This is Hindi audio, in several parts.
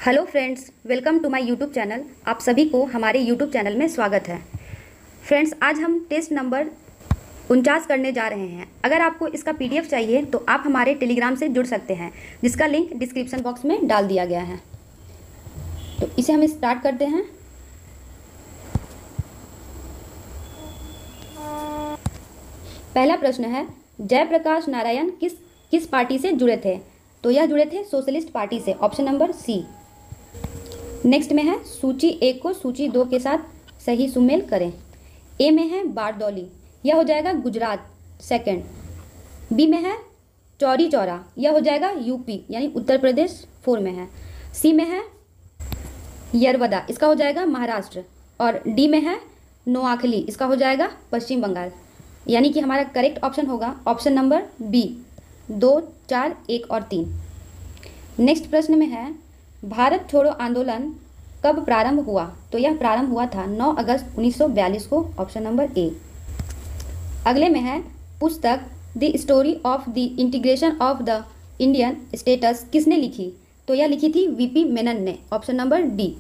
Hello friends, welcome to my YouTube channel. आप सभी को हमारे यूट्यूब चैनल में स्वागत है। फ्रेंड्स, आज हम टेस्ट नंबर 49 करने जा रहे हैं। अगर आपको इसका पीडीएफ चाहिए तो आप हमारे टेलीग्राम से जुड़ सकते हैं, जिसका लिंक डिस्क्रिप्शन बॉक्स में डाल दिया गया है। तो इसे हम स्टार्ट करते हैं। पहला प्रश्न है, जयप्रकाश नारायण किस पार्टी से जुड़े थे? तो यह जुड़े थे सोशलिस्ट पार्टी से, ऑप्शन नंबर सी। नेक्स्ट में है, सूची 1 को सूची 2 के साथ सही सुमेल करें। ए में है बारदौली, यह हो जाएगा गुजरात, सेकंड। बी में है चौरी चौरा, यह हो जाएगा यूपी यानी उत्तर प्रदेश, 4 में है। सी में है यरवदा, इसका हो जाएगा महाराष्ट्र। और डी में है नोआखली, इसका हो जाएगा पश्चिम बंगाल। यानी कि हमारा करेक्ट ऑप्शन होगा ऑप्शन नंबर बी, 2, 4, 1 और 3। नेक्स्ट प्रश्न में है, भारत छोड़ो आंदोलन कब प्रारंभ हुआ? तो यह प्रारंभ हुआ था 9 अगस्त 1942 को, ऑप्शन नंबर ए। अगले में है, पुस्तक the story of the integration of the Indian states किसने लिखी? तो यह लिखी थी वीपी मेनन ने, ऑप्शन नंबर डी।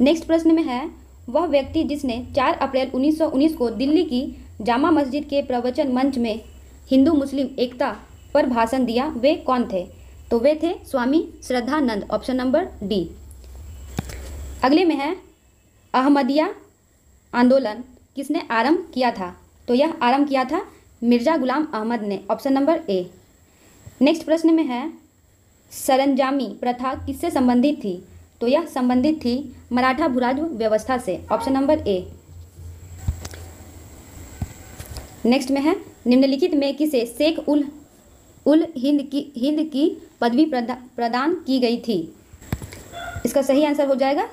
नेक्स्ट प्रश्न में है, वह व्यक्ति जिसने 4 अप्रैल 1919 को दिल्ली की जामा मस्जिद के प्रवचन मंच में हिंदू मुस्लिम एकता पर भाषण दिया, वे कौन थे? तो वे थे Swami Shraddhanand, option number D. अगले में है, अहमदिया आंदोलन किसने आरंभ किया था? तो यह आरंभ किया था मिर्जा गुलाम अहमद ने, ऑप्शन नंबर ए। नेक्स्ट प्रश्न में है, सरंजामी प्रथा किससे संबंधित थी? तो यह संबंधित थी मराठा भूराज व्यवस्था से, ऑप्शन नंबर ए। नेक्स्ट में है, निम्नलिखित में किसे शेख उल हिंद की पदवी प्रदान की गई थी? इसका सही आंसर हो जाएगा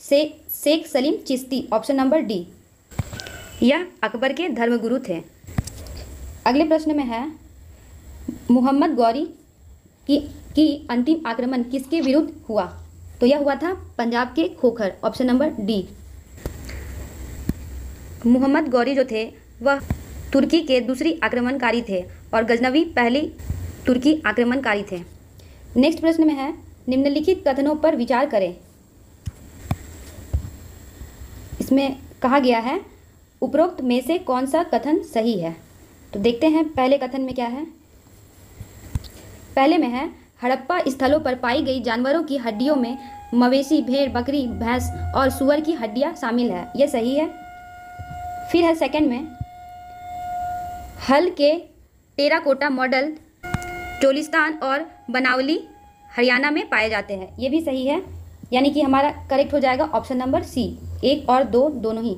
Shaikh Salim Chishti, option number D. यह अकबर के धर्मगुरु थे। अगले प्रश्न में है, मोहम्मद गौरी की अंतिम आक्रमण किसके विरुद्ध हुआ? तो यह हुआ था पंजाब के Khokhar, option number D. Mohammad Ghori जो थे वह तुर्की के दूसरी आक्रमणकारी थे और गजनवी पहली तुर्की आक्रमणकारी थे। नेक्स्ट प्रश्न में है, निम्नलिखित कथनों पर विचार करें। इसमें कहा गया है, उपरोक्त में से कौन सा कथन सही है? तो देखते हैं पहले कथन में क्या है। पहले में है, हड़प्पा स्थलों पर पाई गई जानवरों की हड्डियों में मवेशी, भेड़, बकरी, भैंस और सुअर की हड्डियां शामिल है, यह सही है। फिर है सेकंड में, हल के टेराकोटा मॉडल चोलिस्तान और बनावली हरियाणा में पाए जाते हैं, ये भी सही है। यानी कि हमारा करेक्ट हो जाएगा ऑप्शन नंबर सी, 1 और 2 दोनों ही।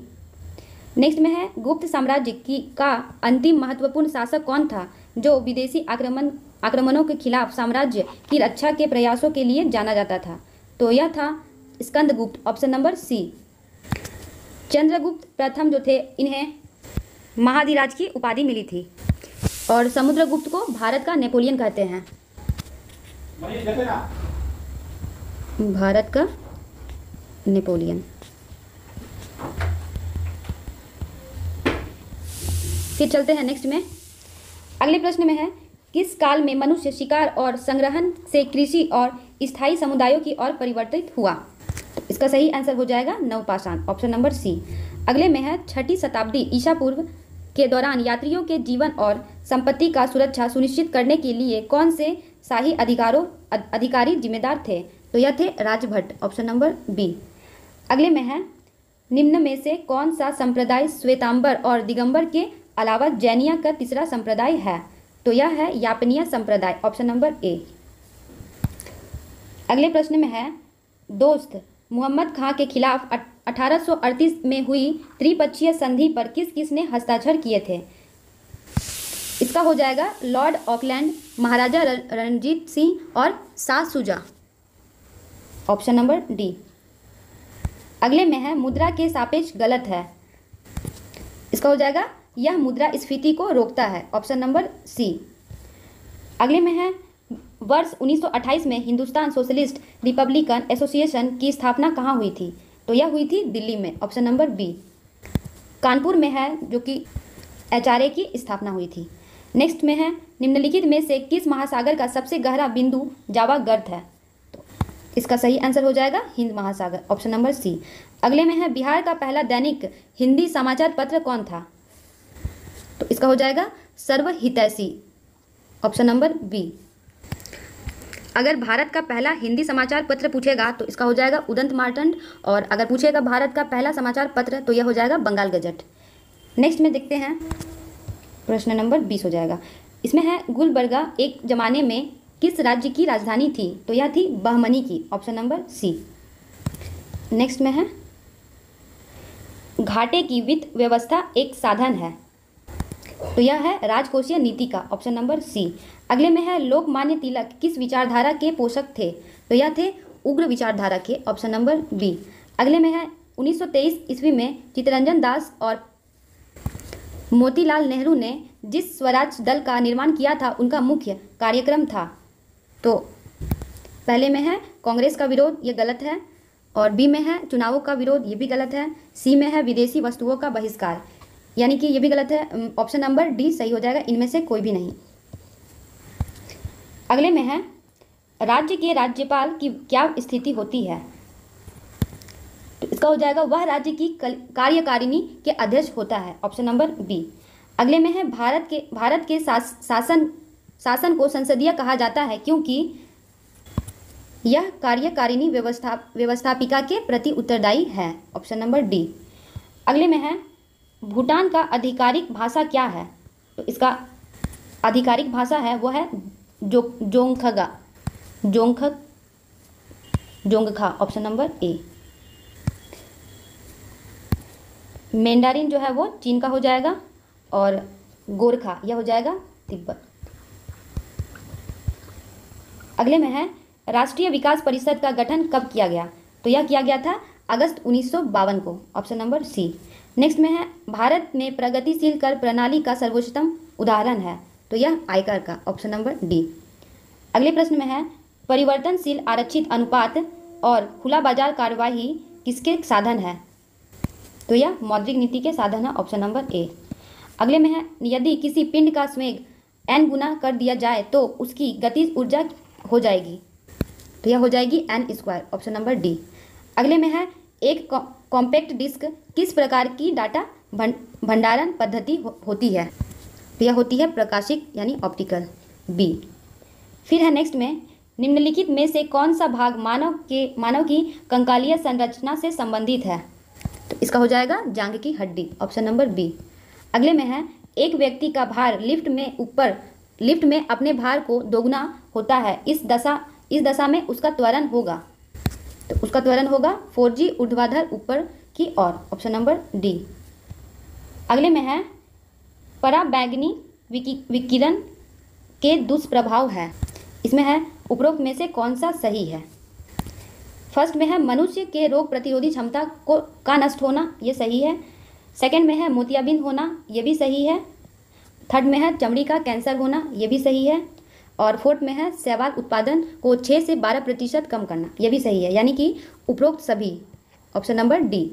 नेक्स्ट में है, गुप्त साम्राज्य का अंतिम महत्वपूर्ण शासक कौन था जो विदेशी आक्रमणों के खिलाफ साम्राज्य की रक्षा के प्रयासों के लिए जाना जाता था? तो यह था Skandagupta, option number C. Chandragupta प्रथम जो थे, इन्हें महाधिराज की उपाधि मिली थी और समुद्रगुप्त को भारत का नेपोलियन कहते हैं। भारत का नेपोलियन। फिर चलते हैं नेक्स्ट में। अगले प्रश्न में है, किस काल में मनुष्य शिकार और संग्रहण से कृषि और स्थायी समुदायों की ओर परिवर्तित हुआ? तो इसका सही आंसर हो जाएगा नवपाषाण, ऑप्शन नंबर सी। अगले में है, 6ठी शताब्दी ईसा पूर्व के दौरान यात्रियों के जीवन और संपत्ति का सुरक्षा सुनिश्चित करने के लिए कौन से शाही अधिकारी जिम्मेदार थे? तो यह थे राजभट्ट, ऑप्शन नंबर बी। अगले में है, निम्न में से कौन सा संप्रदाय श्वेतांबर और दिगंबर के अलावा जैनिया का तीसरा संप्रदाय है? तो यह है यापनिया संप्रदाय, ऑप्शन नंबर ए। अगले प्रश्न में है, दोस्त मोहम्मद खां के खिलाफ 1838 में हुई त्रिपक्षीय संधि पर किस किस ने हस्ताक्षर किए थे? इसका हो जाएगा लॉर्ड ऑकलैंड, महाराजा रणजीत सिंह और Shah Shuja, option number D. अगले में है, मुद्रा के सापेक्ष गलत है, इसका हो जाएगा यह मुद्रा स्फीति को रोकता है, ऑप्शन नंबर सी। अगले में है, वर्ष 1928 में हिंदुस्तान सोशलिस्ट रिपब्लिकन एसोसिएशन की स्थापना कहाँ हुई थी? तो यह हुई थी दिल्ली में, ऑप्शन नंबर बी। कानपुर में है जो कि एचआरए की स्थापना हुई थी। नेक्स्ट में है, निम्नलिखित में से किस महासागर का सबसे गहरा बिंदु जावा गर्त है? तो इसका सही आंसर हो जाएगा हिंद महासागर, ऑप्शन नंबर सी। अगले में है बिहार का पहला दैनिक हिंदी समाचार पत्र कौन था? तो इसका हो जाएगा सर्वहितैषी, ऑप्शन नंबर बी। अगर भारत का पहला हिंदी समाचार पत्र पूछेगा तो इसका हो जाएगा उदंत मार्तंड, और अगर पूछेगा भारत का पहला समाचार पत्र तो यह हो जाएगा बंगाल गजट। नेक्स्ट में देखते हैं प्रश्न नंबर 20 हो जाएगा। इसमें है गुलबर्गा एक जमाने में किस राज्य की राजधानी थी? तो यह थी बहमनी की, ऑप्शन नंबर सी। नेक्स्ट में है घाटे की वित्त व्यवस्था एक साधन है, तो यह है राजकोषीय नीति का, ऑप्शन नंबर सी। अगले में है लोकमान्य तिलक किस विचारधारा के पोषक थे? तो यह थे उग्र विचारधारा के, ऑप्शन नंबर बी। अगले में है 1923 ईस्वी में चित्तरंजन दास और मोतीलाल नेहरू ने जिस स्वराज दल का निर्माण किया था उनका मुख्य कार्यक्रम था? तो पहले में है कांग्रेस का विरोध, ये गलत है, और बी में है चुनावों का विरोध, ये भी गलत है, सी में है विदेशी वस्तुओं का बहिष्कार, यानी कि ये भी गलत है, ऑप्शन नंबर डी सही हो जाएगा, इनमें से कोई भी नहीं। अगले में है राज्य के राज्यपाल की क्या स्थिति होती है? तो इसका हो जाएगा वह राज्य की कार्यकारिणी के अध्यक्ष होता है, ऑप्शन नंबर बी। अगले में है भारत के शासन को संसदीय कहा जाता है क्योंकि यह कार्यकारिणी व्यवस्थापिका के प्रति उत्तरदायी है, ऑप्शन नंबर डी। अगले में है भूटान का आधिकारिक भाषा क्या है? तो इसका आधिकारिक भाषा है वो है जोंगखा, ऑप्शन नंबर ए। मैंडारिन जो है वो चीन का हो जाएगा, और गोरखा यह हो जाएगा तिब्बत। अगले में है राष्ट्रीय विकास परिषद का गठन कब किया गया? तो यह किया गया था अगस्त 1952 को, ऑप्शन नंबर सी। नेक्स्ट में है भारत में प्रगतिशील कर प्रणाली का सर्वोच्चतम उदाहरण है, तो यह आयकर का, ऑप्शन नंबर डी। अगले प्रश्न में है परिवर्तनशील आरक्षित अनुपात और खुला बाजार कार्यवाही किसके साधन है? तो यह मौद्रिक नीति के साधन है, ऑप्शन नंबर ए। अगले में है यदि किसी पिंड का संवेग n गुना कर दिया जाए तो उसकी गतिज ऊर्जा हो जाएगी, तो यह हो जाएगी n², ऑप्शन नंबर डी। अगले में है एक कॉम्पैक्ट डिस्क किस प्रकार की डाटा भंडारण पद्धति होती है? तो यह होती है प्रकाशिक यानी ऑप्टिकल, बी। फिर है नेक्स्ट में निम्नलिखित में से कौन सा भाग मानव की कंकालीय संरचना से संबंधित है? तो इसका हो जाएगा जांघ की हड्डी, ऑप्शन नंबर बी। अगले में है एक व्यक्ति का भार लिफ्ट में अपने भार को दोगुना होता है, इस दशा में उसका त्वरण होगा, तो उसका त्वरण होगा 4G ऊर्ध्वाधर ऊपर की ओर, ऑप्शन नंबर डी। अगले में है पराबैंगनी विकिरण के दुष्प्रभाव है, इसमें है उपरोक्त में से कौन सा सही है? फर्स्ट में है मनुष्य के रोग प्रतिरोधी क्षमता का नष्ट होना, ये सही है। सेकंड में है मोतियाबिंद होना, ये भी सही है। थर्ड में है चमड़ी का कैंसर होना, ये भी सही है। और फोर्थ में है शैवाल उत्पादन को 6 से 12% कम करना, ये भी सही है, यानी कि उपरोक्त सभी, ऑप्शन नंबर डी।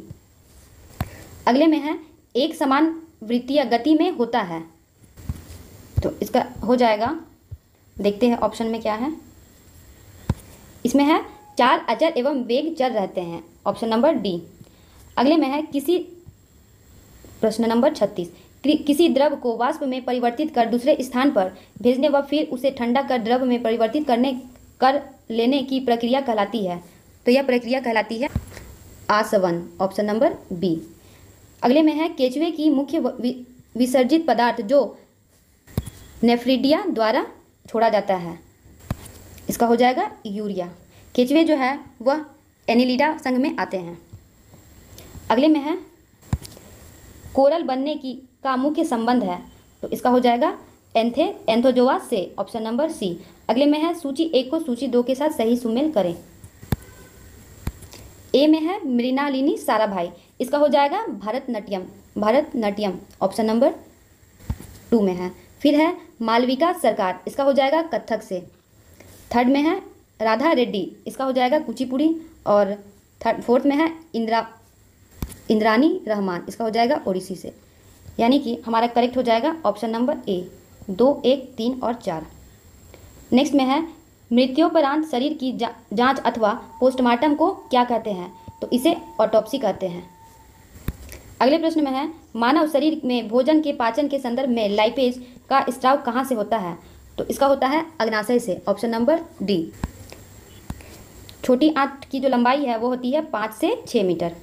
अगले में है एक समान वृत्तीय गति में होता है, तो इसका हो जाएगा, देखते हैं ऑप्शन में क्या है। इसमें है 4 अचर एवं वेग चर रहते हैं, ऑप्शन नंबर डी। अगले में है प्रश्न नंबर 36, किसी द्रव को वाष्प में परिवर्तित कर दूसरे स्थान पर भेजने व फिर उसे ठंडा कर द्रव में परिवर्तित कर लेने की प्रक्रिया कहलाती है? तो यह प्रक्रिया कहलाती है आसवन, ऑप्शन नंबर बी। अगले में है केचुए की मुख्य विसर्जित पदार्थ जो नेफ्रिडिया द्वारा छोड़ा जाता है, इसका हो जाएगा यूरिया। केचुए जो है वह एनिलिडा संघ में आते हैं। अगले में है कोरल बनने का मुख्य संबंध है, तो इसका हो जाएगा एंथोजोआ से, ऑप्शन नंबर सी। अगले में है सूची 1 को सूची 2 के साथ सही सुमेल करें। ए में है मृणालिनी साराभाई, इसका हो जाएगा भरतनाट्यम, ऑप्शन नंबर 2 में है। फिर है मालविका सरकार, इसका हो जाएगा कथक से। थर्ड में है राधा रेड्डी, इसका हो जाएगा कुचिपुड़ी। और फोर्थ में है इंद्रानी रहमान, इसका हो जाएगा ओडिसी से, यानी कि हमारा करेक्ट हो जाएगा ऑप्शन नंबर ए, 2, 1, 3 और 4। नेक्स्ट में है मृत्योपरांत शरीर की जांच अथवा पोस्टमार्टम को क्या कहते हैं? तो इसे ऑटोप्सी कहते हैं। अगले प्रश्न में है, मानव शरीर में भोजन के पाचन के संदर्भ में लाइपेज का स्राव कहाँ से होता है? तो इसका होता है अग्नाशय से, ऑप्शन नंबर डी। छोटी आंत की जो लंबाई है वो होती है 5 से 6 मीटर।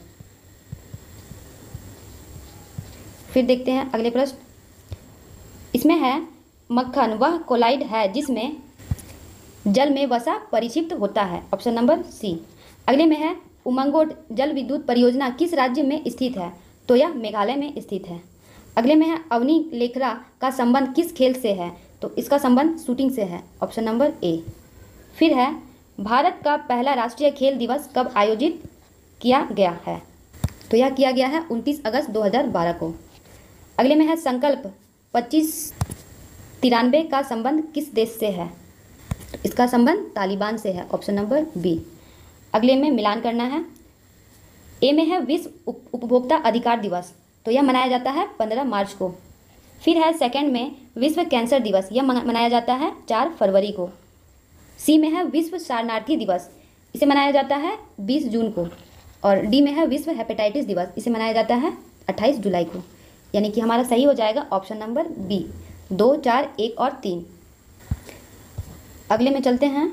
फिर देखते हैं अगले प्रश्न। इसमें है, मक्खन वह कोलाइड है जिसमें जल में वसा परिक्षिप्त होता है, ऑप्शन नंबर सी। अगले में है, उमंगोट जल विद्युत परियोजना किस राज्य में स्थित है? तो यह मेघालय में स्थित है। अगले में है, अवनी लेखरा का संबंध किस खेल से है? तो इसका संबंध शूटिंग से है, ऑप्शन नंबर ए। फिर है, भारत का पहला राष्ट्रीय खेल दिवस कब आयोजित किया गया है? तो यह किया गया है 29 अगस्त 2012 को। अगले में है, संकल्प 2593 का संबंध किस देश से है? तो इसका संबंध तालिबान से है, ऑप्शन नंबर बी। अगले में मिलान करना है। ए में है, विश्व उपभोक्ता अधिकार दिवस, तो यह मनाया जाता है 15 मार्च को। फिर है सेकंड में, विश्व कैंसर दिवस, यह मनाया जाता है 4 फरवरी को। सी में है, विश्व शरणार्थी दिवस, इसे मनाया जाता है 20 जून को। और डी में है, विश्व हेपेटाइटिस दिवस, इसे मनाया जाता है 28 जुलाई को। यानी कि हमारा सही हो जाएगा ऑप्शन नंबर बी, 2, 4, 1 और 3। अगले में चलते हैं।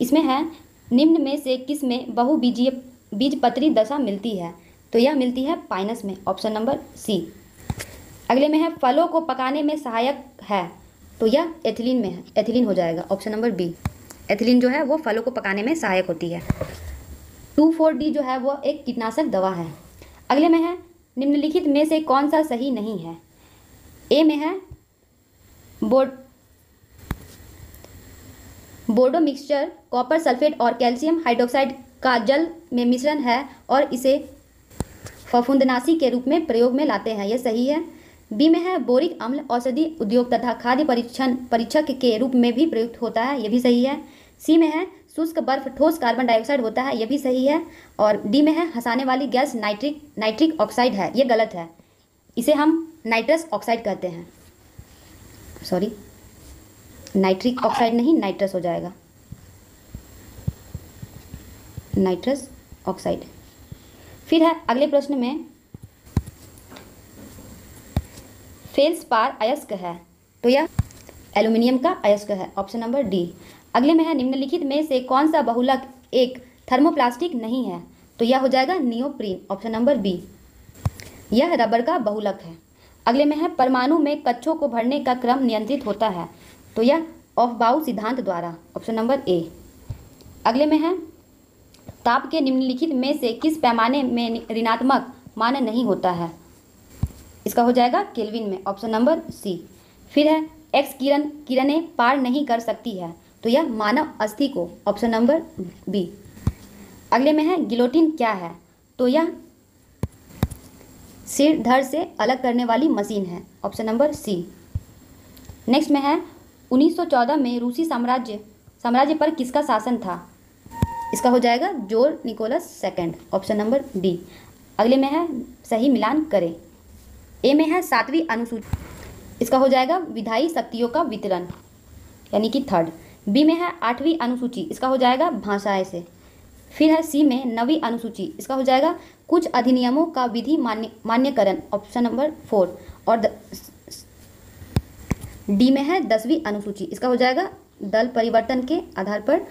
इसमें है, निम्न में से किस में बहुबीजीय बीजपत्री दशा मिलती है? तो यह मिलती है पाइनस में, ऑप्शन नंबर सी। अगले में है, फलों को पकाने में सहायक है, तो यह एथिलीन में है, एथिलीन हो जाएगा, ऑप्शन नंबर बी। एथिलीन जो है वो फलों को पकाने में सहायक होती है। 2,4-D जो है वो एक कीटनाशक दवा है। अगले में है, निम्नलिखित में से कौन सा सही नहीं है? ए में है, बोर्डो मिक्सचर कॉपर सल्फेट और कैल्शियम हाइड्रोक्साइड का जल में मिश्रण है और इसे फफूंदनाशी के रूप में प्रयोग में लाते हैं, यह सही है। बी में है, बोरिक अम्ल औषधि उद्योग तथा खाद्य परीक्षक के रूप में भी प्रयुक्त होता है, यह भी सही है। सी में है, शुष्क बर्फ ठोस कार्बन डाइऑक्साइड होता है, यह भी सही है। और डी में है, हंसाने वाली गैस नाइट्रिक ऑक्साइड है, यह गलत है, इसे हम नाइट्रस ऑक्साइड कहते हैं। सॉरी, नाइट्रिक ऑक्साइड नहीं, नाइट्रस हो जाएगा, नाइट्रस ऑक्साइड। फिर है अगले प्रश्न में, फेल्सपार अयस्क है, तो यह एल्यूमिनियम का अयस्क है, ऑप्शन नंबर डी। अगले में है, निम्नलिखित में से कौन सा बहुलक एक थर्मोप्लास्टिक नहीं है? तो यह हो जाएगा नियोप्रीन, ऑप्शन नंबर बी। यह रबर का बहुलक है। अगले में है, परमाणु में कक्षों को भरने का क्रम नियंत्रित होता है, तो यह ऑफबाउ सिद्धांत द्वारा, ऑप्शन नंबर ए। अगले में है, ताप के निम्नलिखित में से किस पैमाने में ऋणात्मक मान नहीं होता है? इसका हो जाएगा केल्विन में, ऑप्शन नंबर सी। फिर है, एक्स किरणें पार नहीं कर सकती है, तो यह मानव अस्थि को, ऑप्शन नंबर बी। अगले में है, गिलोटिन क्या है? तो यह सिर धड़ से अलग करने वाली मशीन है, ऑप्शन नंबर सी। नेक्स्ट में है, 1914 में रूसी साम्राज्य पर किसका शासन था? इसका हो जाएगा tsar Nicholas second, option number D. अगले में है, सही मिलान करें। ए में है, 7वीं अनुसूची, इसका हो जाएगा विधायी शक्तियों का वितरण, यानी कि थर्ड। बी में है, 8वीं अनुसूची, इसका हो जाएगा भाषाएं से। फिर है सी में, 9वीं अनुसूची, इसका हो जाएगा कुछ अधिनियमों का विधि मान्यकरण, ऑप्शन नंबर 4। और डी में है, 10वीं अनुसूची, इसका हो जाएगा दल परिवर्तन के आधार पर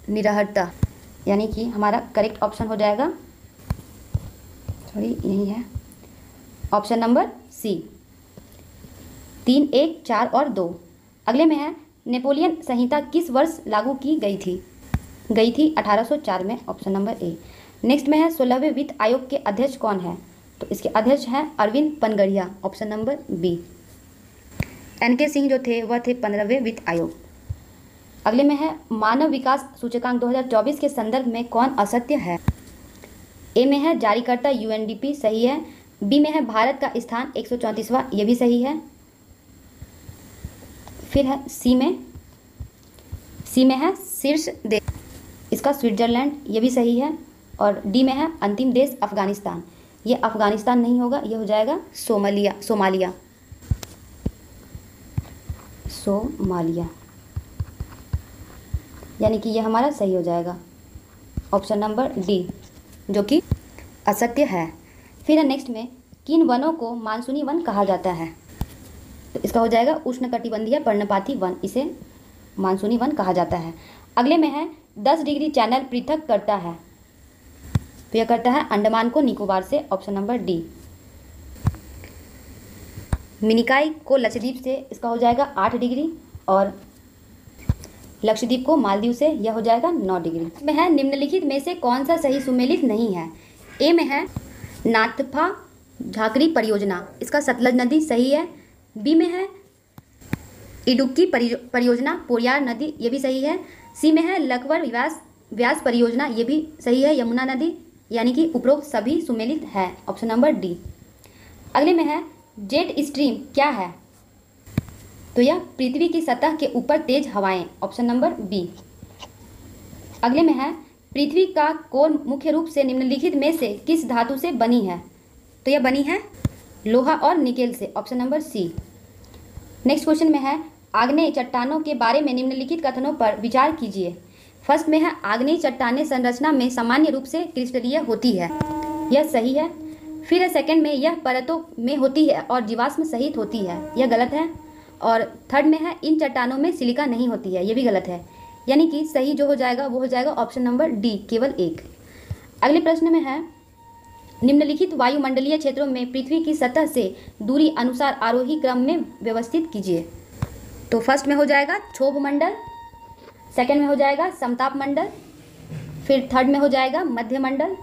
निरहरता, यानी कि हमारा करेक्ट ऑप्शन हो जाएगा, सॉरी यही है, ऑप्शन नंबर सी, 3, 1, 4 और 2। अगले में है, नेपोलियन संहिता किस वर्ष लागू की गई थी? 1804 में, ऑप्शन नंबर ए। नेक्स्ट में है, 16वें वित्त आयोग के अध्यक्ष कौन है? तो इसके अध्यक्ष हैं Arvind Panagariya, option number B. N K. Singh जो थे वह थे 15वें वित्त आयोग। अगले में है, मानव विकास सूचकांक 2024 के संदर्भ में कौन असत्य है? ए में है, जारीकर्ता यूएनडीपी, सही है। बी में है, भारत का स्थान 134वां, यह भी सही है। फिर है सी में है, शीर्ष देश, इसका स्विट्जरलैंड, यह भी सही है। और डी में है, अंतिम देश अफगानिस्तान, ये अफगानिस्तान नहीं होगा, यह हो जाएगा सोमालिया। यानी कि यह हमारा सही हो जाएगा, ऑप्शन नंबर डी, जो कि असत्य है। फिर है नेक्स्ट में, किन वनों को मानसूनी वन कहा जाता है? तो इसका हो जाएगा उष्णकटिबंधीय पर्णपाती वन, इसे मानसूनी वन कहा जाता है। अगले में है 10 डिग्री चैनल पृथक करता है, तो यह करता है अंडमान को निकोबार से, ऑप्शन नंबर डी। मिनिकाई को लक्षद्वीप से, इसका हो जाएगा 8 डिग्री, और लक्षद्वीप को मालदीव से, यह हो जाएगा 9 डिग्री। में है निम्नलिखित में से कौन सा सही सुमेलित नहीं है? ए में है नाथपा झाकरी परियोजना, इसका सतलज नदी सही है। बी में है इडुक्की परियोजना, पोरियार नदी, ये भी सही है। सी में है लकवर व्यास परियोजना, ये भी सही है, यमुना नदी, यानी कि उपरोक्त सभी सुमेलित है, ऑप्शन नंबर डी। अगले में है जेट स्ट्रीम क्या है? तो यह पृथ्वी की सतह के ऊपर तेज हवाएं, ऑप्शन नंबर बी। अगले में है पृथ्वी का कोर मुख्य रूप से निम्नलिखित में से किस धातु से बनी है? तो यह बनी है लोहा और निकेल से, option number C. Next question में है आग्नेय चट्टानों के बारे में निम्नलिखित कथनों पर विचार कीजिए। फर्स्ट में है आग्नेय चट्टानें संरचना में सामान्य रूप से क्रिस्टलीय होती है, यह सही है। फिर है सेकंड में यह परतों में होती है और जीवाश्म सहित होती है, यह गलत है। और थर्ड में है इन चट्टानों में सिलिका नहीं होती है, यह भी गलत है। यानी कि सही जो हो जाएगा वो हो जाएगा ऑप्शन नंबर डी, केवल एक। अगले प्रश्न में है निम्नलिखित वायुमंडलीय क्षेत्रों में पृथ्वी की सतह से दूरी अनुसार आरोही क्रम में व्यवस्थित कीजिए। तो फर्स्ट में हो जाएगा क्षोभ मंडल, सेकंड में हो जाएगा समताप मंडल, फिर थर्ड में हो जाएगा मध्य मंडल,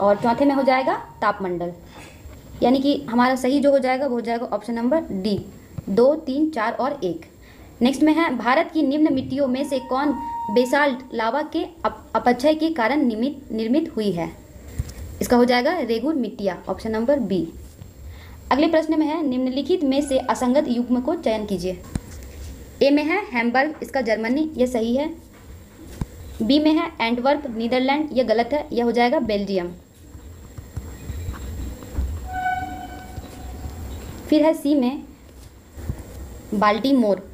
और चौथे में हो जाएगा तापमंडल। यानी कि हमारा सही जो हो जाएगा वो हो जाएगा ऑप्शन नंबर डी, 2, 3, 4 और 1। नेक्स्ट में है भारत की निम्न मिट्टियों में से कौन बेसाल्ट लावा के अपक्षय के कारण निर्मित हुई है? इसका हो जाएगा रेगुर मिट्टियाँ, ऑप्शन नंबर बी। अगले प्रश्न में है निम्नलिखित में से असंगत युग्म को चयन कीजिए। ए में है हैम्बर्ग, इसका जर्मनी, यह सही है। बी में है एंटवर्प नीदरलैंड, यह गलत है, यह हो जाएगा बेल्जियम। फिर है सी में बाल्टीमोर,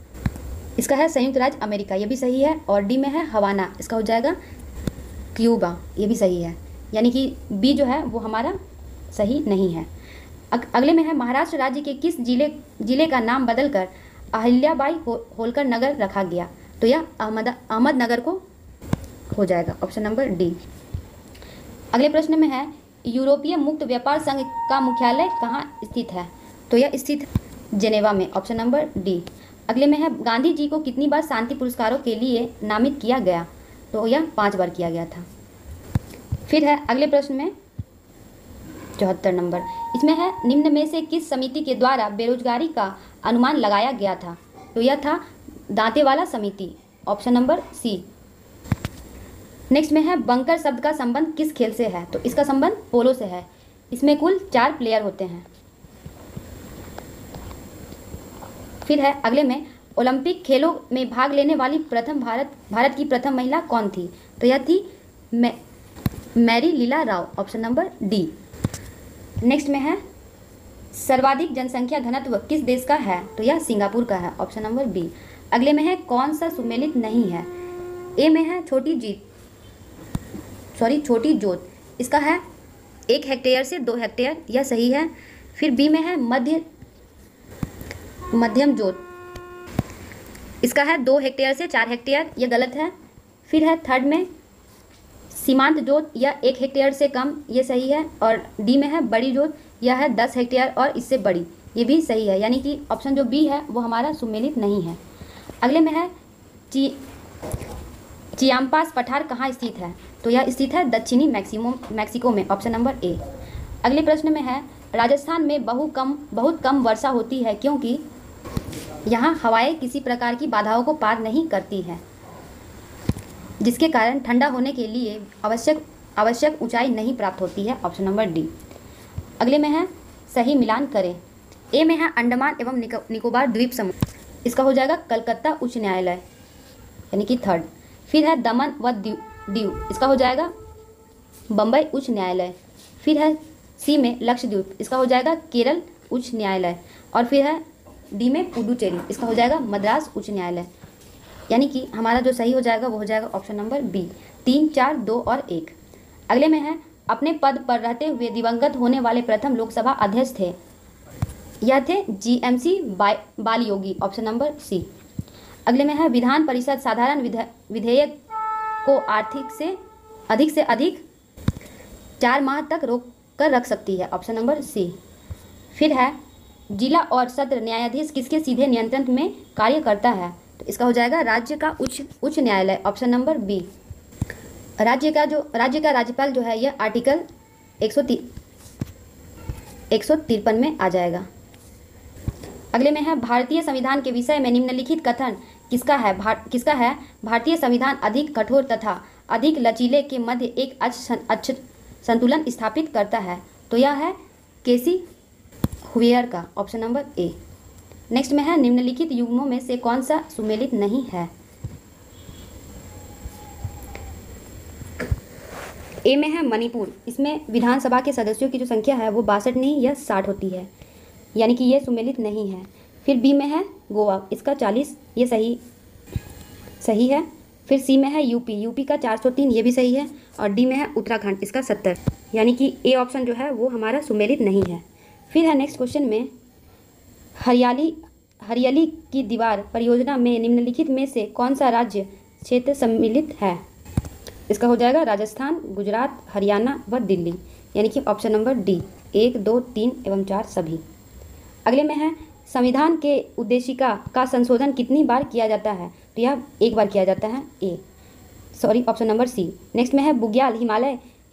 इसका है संयुक्त राज्य अमेरिका, यह भी सही है। और डी में है हवाना, इसका हो जाएगा क्यूबा, यह भी सही है। यानी कि बी जो है वो हमारा सही नहीं है। अगले में है महाराष्ट्र राज्य के किस जिले का नाम बदलकर अहिल्याबाई होलकर नगर रखा गया? तो यह अहमदनगर को हो जाएगा, ऑप्शन नंबर डी। अगले प्रश्न में है यूरोपीय मुक्त व्यापार संघ का मुख्यालय कहाँ स्थित है? तो यह स्थित जेनेवा में, ऑप्शन नंबर डी। अगले में है गांधी जी को कितनी बार शांति पुरस्कारों के लिए नामित किया गया? तो यह 5 बार किया गया था। फिर है अगले प्रश्न में 74 नंबर, इसमें है निम्न में से किस समिति के द्वारा बेरोजगारी का अनुमान लगाया गया था? तो यह था दांतेवाला समिति, ऑप्शन नंबर सी। नेक्स्ट में है बंकर शब्द का संबंध किस खेल से है? तो इसका संबंध पोलो से है। इसमें कुल 4 प्लेयर होते हैं। फिर है अगले में ओलंपिक खेलों में भाग लेने वाली भारत की प्रथम महिला कौन थी? तो यह थी Mary Leela Rao, option number D. Next में है सर्वाधिक जनसंख्या घनत्व किस देश का है? तो यह सिंगापुर का है, ऑप्शन नंबर बी। अगले में है कौन सा सुमेलित नहीं है? ए में है छोटी जोत, इसका है 1 हेक्टेयर से 2 हेक्टेयर, यह सही है। फिर बी में है मध्यम जोत, इसका है 2 हेक्टेयर से 4 हेक्टेयर, यह गलत है। फिर है थर्ड में सीमांत जोत, यह 1 हेक्टेयर से कम, ये सही है। और डी में है बड़ी जोत, यह है 10 हेक्टेयर और इससे बड़ी, ये भी सही है। यानी कि ऑप्शन जो बी है वो हमारा सुमेलित नहीं है। अगले में है चियाम्पास पठार कहाँ स्थित है? तो यह स्थित है दक्षिणी मैक्सिको में, ऑप्शन नंबर ए। अगले प्रश्न में है राजस्थान में बहुत कम वर्षा होती है क्योंकि यहाँ हवाएं किसी प्रकार की बाधाओं को पार नहीं करती हैं, जिसके कारण ठंडा होने के लिए आवश्यक ऊंचाई नहीं प्राप्त होती है, ऑप्शन नंबर डी। अगले में है सही मिलान करें। ए में है अंडमान एवं निकोबार द्वीप समूह, इसका हो जाएगा कलकत्ता उच्च न्यायालय, यानी कि थर्ड। फिर है दमन व दीव, इसका हो जाएगा बम्बई उच्च न्यायालय। फिर है सी में लक्षद्वीप, इसका हो जाएगा केरल उच्च न्यायालय। और फिर है डी में पुडुचेरी, इसका हो जाएगा मद्रास उच्च न्यायालय। यानी कि हमारा जो सही हो जाएगा वो हो जाएगा ऑप्शन नंबर बी, 3, 4, 2 और 1। अगले में है अपने पद पर रहते हुए दिवंगत होने वाले प्रथम लोकसभा अध्यक्ष थे। यह थे जीएमसी बाल योगी, ऑप्शन नंबर सी। अगले में है विधान परिषद साधारण विधेयक को अधिक से अधिक 4 माह तक रोक कर रख सकती है, ऑप्शन नंबर सी। फिर है जिला और सत्र न्यायाधीश किसके सीधे नियंत्रण में कार्य करता है, तो इसका हो जाएगा राज्य का उच्च न्यायालय, ऑप्शन नंबर बी। राज्य का राज्यपाल जो है यह आर्टिकल 153 में आ जाएगा। अगले में है भारतीय संविधान के विषय में निम्नलिखित कथन किसका है? भारतीय संविधान अधिक कठोर तथा अधिक लचीले के मध्य एक अच्छ संतुलन स्थापित करता है, तो यह है केसी हुएयर का, ऑप्शन नंबर ए। नेक्स्ट में है निम्नलिखित युग्मों में से कौन सा सुमेलित नहीं है? ए में है मणिपुर, इसमें विधानसभा के सदस्यों की जो संख्या है वो 62 नहीं यह 60 होती है, यानी कि ये सुमेलित नहीं है। फिर बी में है गोवा, इसका 40, ये सही है। फिर सी में है यूपी का 403, ये भी सही है। और डी में है उत्तराखंड, इसका 70, यानी कि ए ऑप्शन जो है वो हमारा सुमेलित नहीं है। फिर है नेक्स्ट क्वेश्चन में हरियाली की दीवार परियोजना में निम्नलिखित में से कौन सा राज्य क्षेत्र सम्मिलित है? इसका हो जाएगा राजस्थान, गुजरात, हरियाणा व दिल्ली, यानी कि ऑप्शन नंबर डी, 1, 2, 3 एवं 4 सभी। अगले में है संविधान के उद्देशिका का संशोधन कितनी बार किया जाता है? तो यह 1 बार किया जाता है, ऑप्शन नंबर सी। नेक्स्ट में है बुग्याल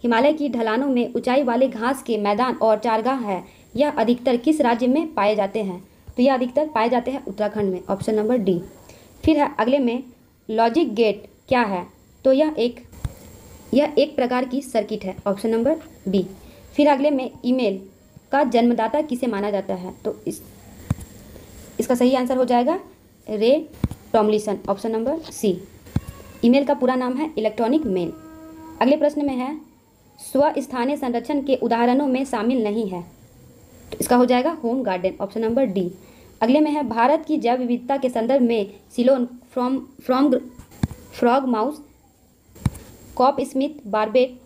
हिमालय की ढलानों में ऊंचाई वाले घास के मैदान और चारगाह है, यह अधिकतर किस राज्य में पाए जाते हैं? तो यह अधिकतर पाए जाते हैं उत्तराखंड में, ऑप्शन नंबर डी। फिर है अगले में लॉजिक गेट क्या है? तो यह एक प्रकार की सर्किट है, ऑप्शन नंबर बी। फिर अगले में ईमेल का जन्मदाता किसे माना जाता है? तो इसका सही आंसर हो जाएगा Ray Tomlinson, option number C. Email का पूरा नाम है इलेक्ट्रॉनिक मेल। अगले प्रश्न में है स्वस्थानीय संरक्षण के उदाहरणों में शामिल नहीं है, तो इसका हो जाएगा home garden, option number D. अगले में है भारत की जैव विविधता के संदर्भ में Ceylon, frogmouth, coppersmith, barbet,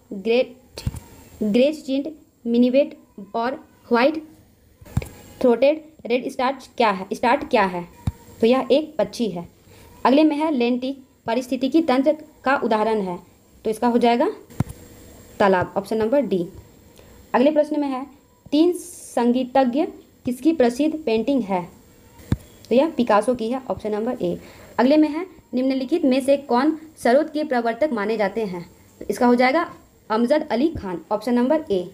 ग्रेस चिंट, मिनीवेट और व्हाइट थ्रोटेड रेड स्टार्ट क्या है? तो यह एक पक्षी है। अगले में है लेंटिक पारिस्थितिकी तंत्र का उदाहरण है, तो इसका हो जाएगा तालाब, ऑप्शन नंबर डी। अगले प्रश्न में है 3 संगीतज्ञ किसकी प्रसिद्ध पेंटिंग है? तो यह पिकासो की है, ऑप्शन नंबर ए। अगले में है निम्नलिखित में से कौन सरोद के प्रवर्तक माने जाते हैं? तो इसका हो जाएगा Amjad Ali Khan, option number A.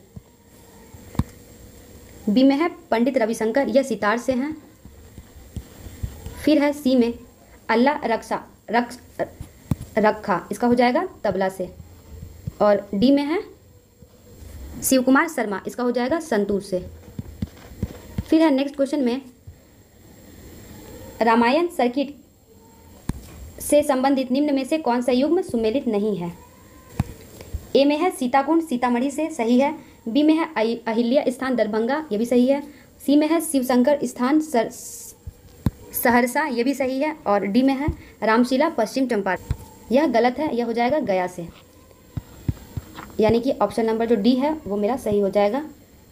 B में है पंडित रविशंकर, यह सितार से हैं। फिर है सी में अल्लाह रखा, इसका हो जाएगा तबला से। और डी में है शिव कुमार शर्मा, इसका हो जाएगा संतूर से। फिर है नेक्स्ट क्वेश्चन में रामायण सर्किट से संबंधित निम्न में से कौन सा युग्म सुमेलित नहीं है? ए में है सीताकुंड सीतामढ़ी से, सही है। बी में है अहिल्या स्थान दरभंगा, ये भी सही है। सी में है शिवशंकर स्थान सहरसा, ये भी सही है। और डी में है रामशिला पश्चिम चंपारण, यह गलत है, यह हो जाएगा गया से, यानी कि ऑप्शन नंबर जो डी है वो मेरा सही हो जाएगा,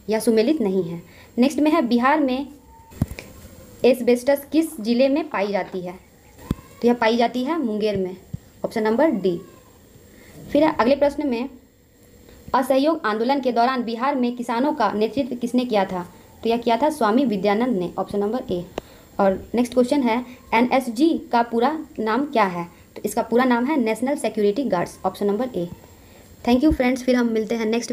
यह सुमेलित नहीं है। नेक्स्ट में है बिहार में एस्बेस्टस किस जिले में पाई जाती है? तो यह पाई जाती है मुंगेर में, ऑप्शन नंबर डी। फिर अगले प्रश्न में असहयोग आंदोलन के दौरान बिहार में किसानों का नेतृत्व किसने किया था? तो यह किया था स्वामी विद्यानंद ने, ऑप्शन नंबर ए। और नेक्स्ट क्वेश्चन है एनएसजी का पूरा नाम क्या है? तो इसका पूरा नाम है national security guards, option number A. Thank you friends, फिर हम मिलते हैं नेक्स्ट